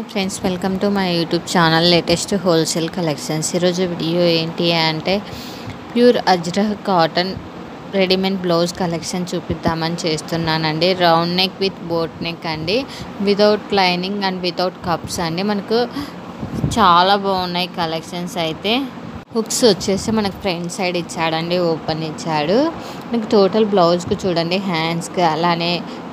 Hi friends, welcome to my YouTube channel latest wholesale collections. ఈరోజు video ఏంటి అంటే pure ajrak cotton readymade blouse collection చూపిద్దామని చేస్తున్నానండి. Round neck with boat neck అండి, without lining and without cups అండి. మనకు చాలా బాగున్నాయి కలెక్షన్స్. అయితే హుక్స్ వచ్చేసి మనకు ఫ్రంట్ సైడ్ ఇచ్చాడండి, ఓపెన్ ఇచ్చాడు. మనకి టోటల్ బ్లౌజ్కి చూడండి, హ్యాండ్స్కి అలానే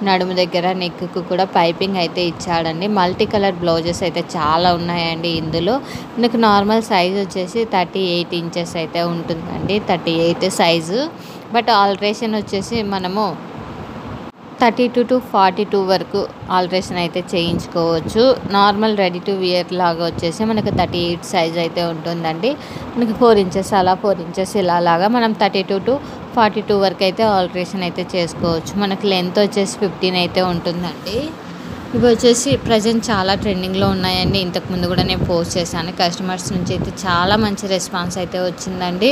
నడుము దగ్గర నెక్కు కూడా పైపింగ్ అయితే ఇచ్చాడండి. మల్టీ కలర్ బ్లౌజెస్ అయితే చాలా ఉన్నాయండి ఇందులో. మనకు నార్మల్ సైజ్ వచ్చేసి 38 ఇంచెస్ అయితే ఉంటుందండి, 38 సైజు. బట్ ఆల్ట్రేషన్ వచ్చేసి మనము 32 to 42 వరకు ఆల్ట్రేషన్ అయితే చేయించుకోవచ్చు. నార్మల్ రెడీ టు వియర్ లాగా వచ్చేసి మనకు 38 సైజ్ అయితే ఉంటుందండి. మనకి 4 ఇంచెస్ అలా 4 ఇంచెస్ ఇలాగా మనం 32 to 42 వరకు అయితే ఆల్ట్రేషన్ అయితే చేసుకోవచ్చు. మనకి లెంత్ వచ్చేసి 15 అయితే ఉంటుందండి. ఇవి వచ్చేసి ప్రజెంట్ చాలా ట్రెండింగ్లో ఉన్నాయండి. ఇంతకుముందు కూడా నేను పోస్ట్ చేశాను. కస్టమర్స్ నుంచి అయితే చాలా మంచి రెస్పాన్స్ అయితే వచ్చిందండి.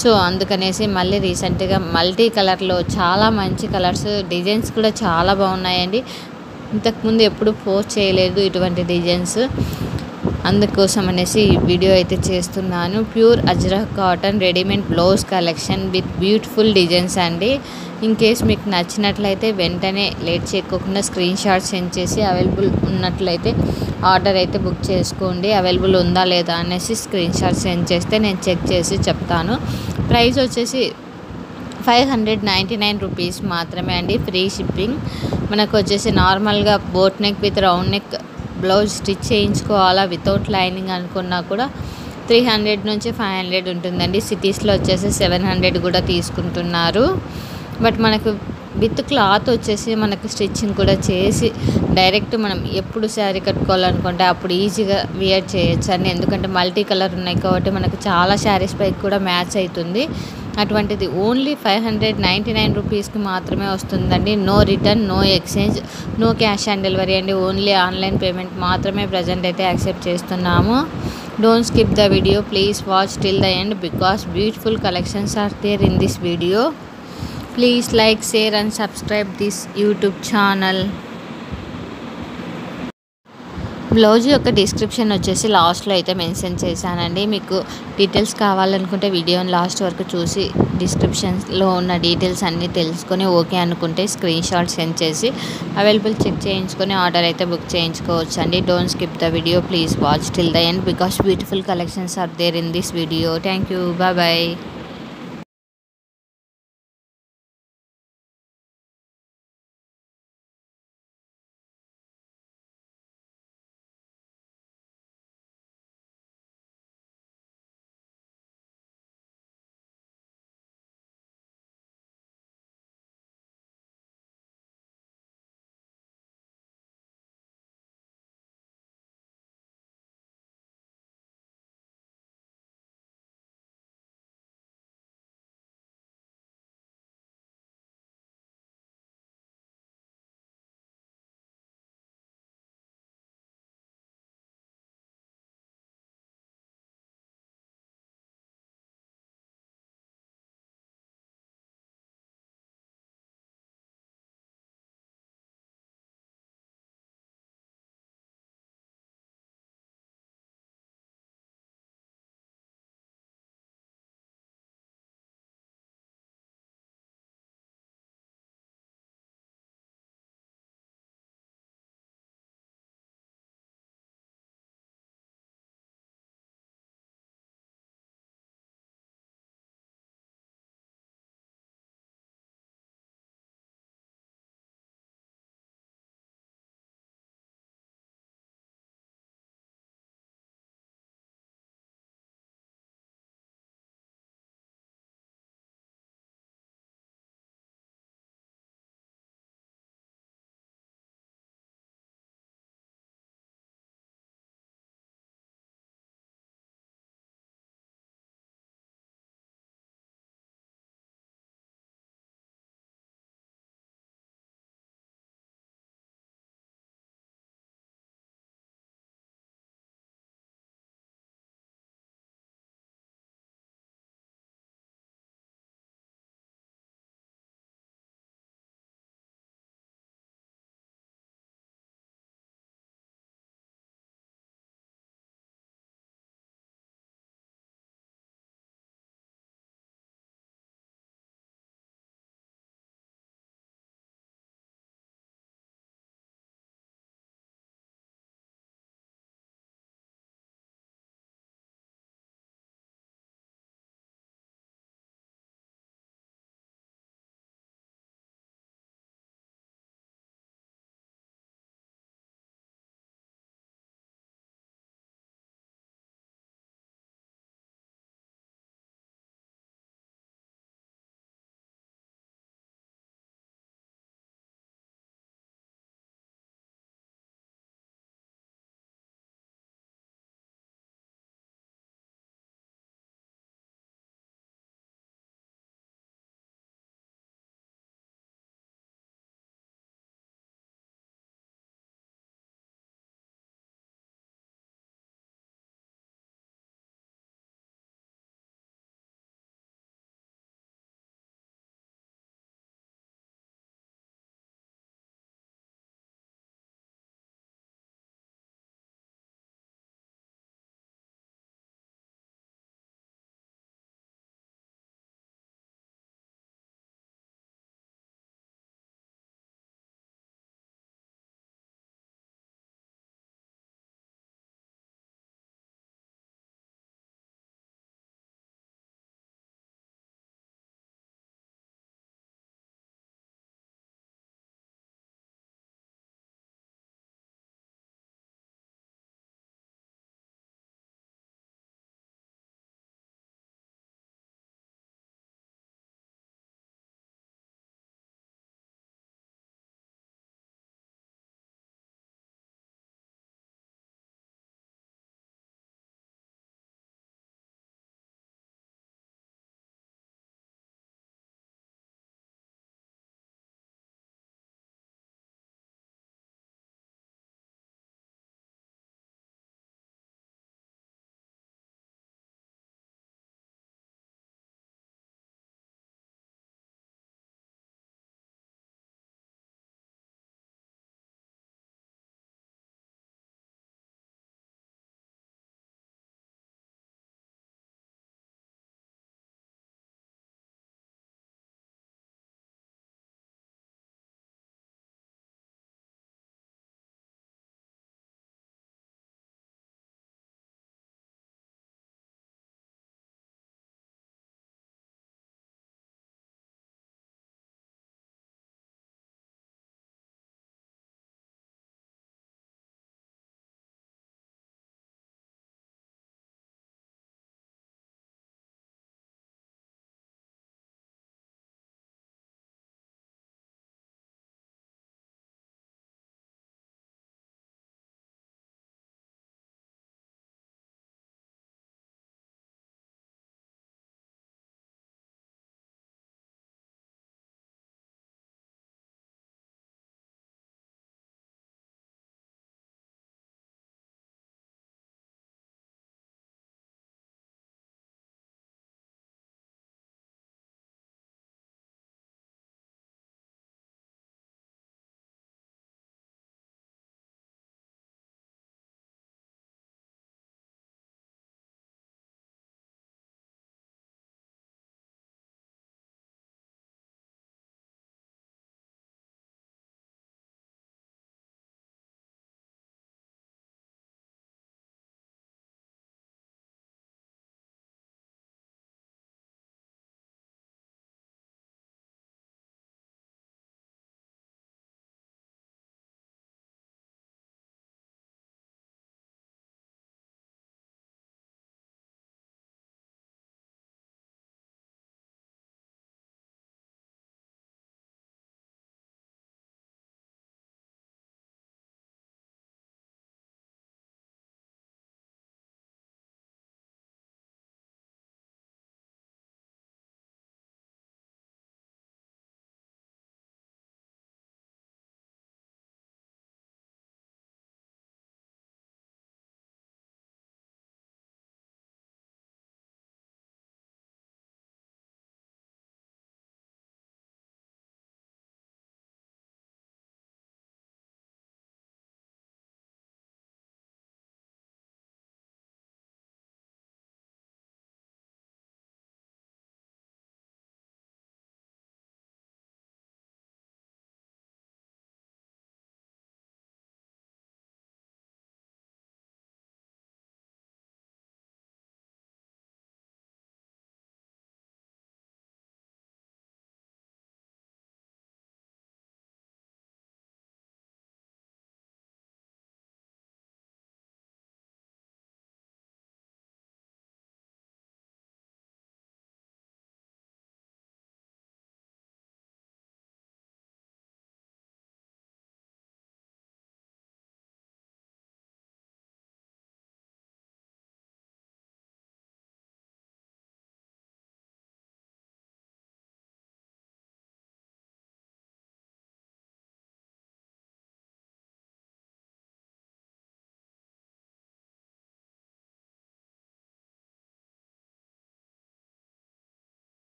సో అందుకనేసి మళ్ళీ రీసెంట్గా మల్టీ కలర్లో చాలా మంచి కలర్స్, డిజైన్స్ కూడా చాలా బాగున్నాయండి. ఇంతకుముందు ఎప్పుడు పోస్ట్ చేయలేదు ఇటువంటి డిజైన్స్, అందుకోసం అనేసి వీడియో అయితే చేస్తున్నాను. Pure ajrak cotton readymade blouse collection with beautiful designs అండి. ఇన్ కేస్ మీకు నచ్చినట్లయితే వెంటనే లేట్ చేయకుండా స్క్రీన్ షాట్ సెండ్ చేసి అవైలబుల్ ఉన్నట్లయితే ఆర్డర్ అయితే బుక్ చేసుకోండి. అవైలబుల్ ఉందా లేదా అనేసి స్క్రీన్ షాట్ సెండ్ చేస్తే నేను చెక్ చేసి చెప్తాను. ప్రైస్ వచ్చేసి 599 రూపీస్ మాత్రమే అండి, ఫ్రీ షిప్పింగ్. మనకు వచ్చేసి నార్మల్గా boat neck with round neck blouse stitch చేయించుకోవాలా వితౌట్ లైనింగ్ అనుకున్నా కూడా 300 నుంచి 500 ఉంటుందండి. సిటీస్లో వచ్చేసి 700 కూడా తీసుకుంటున్నారు. బట్ మనకు విత్ క్లాత్ వచ్చేసి మనకు స్టిచ్చింగ్ కూడా చేసి డైరెక్ట్ మనం ఎప్పుడు శారీ కట్టుకోవాలనుకుంటే అప్పుడు ఈజీగా వియర్ చేయొచ్చు అండి. ఎందుకంటే మల్టీ కలర్ ఉన్నాయి కాబట్టి మనకు చాలా శారీస్ పైకి కూడా మ్యాచ్ అవుతుంది. అటువంటిది ఓన్లీ 599 రూపీస్కి మాత్రమే వస్తుందండి. No return, no exchange, no cash on delivery అండి. ఓన్లీ ఆన్లైన్ పేమెంట్ మాత్రమే ప్రజెంట్ అయితే యాక్సెప్ట్ చేస్తున్నాము. Don't skip the video, please watch till the end because beautiful collections are there in this video. Please like, share and subscribe this YouTube channel. Blouse యొక్క description వచ్చేసి లాస్ట్లో అయితే mention చేశానండి. మీకు details కావాలనుకుంటే వీడియోని లాస్ట్ వరకు చూసి డిస్క్రిప్షన్లో ఉన్న డీటెయిల్స్ అన్నీ తెలుసుకొని ఓకే అనుకుంటే స్క్రీన్ షాట్ సెండ్ చేసి అవైలబుల్ చెక్ చేయించుకొని ఆర్డర్ అయితే బుక్ చేయించుకోవచ్చు అండి. Don't skip the video, please watch till the end because beautiful collections are there in this video. Thank you, bye.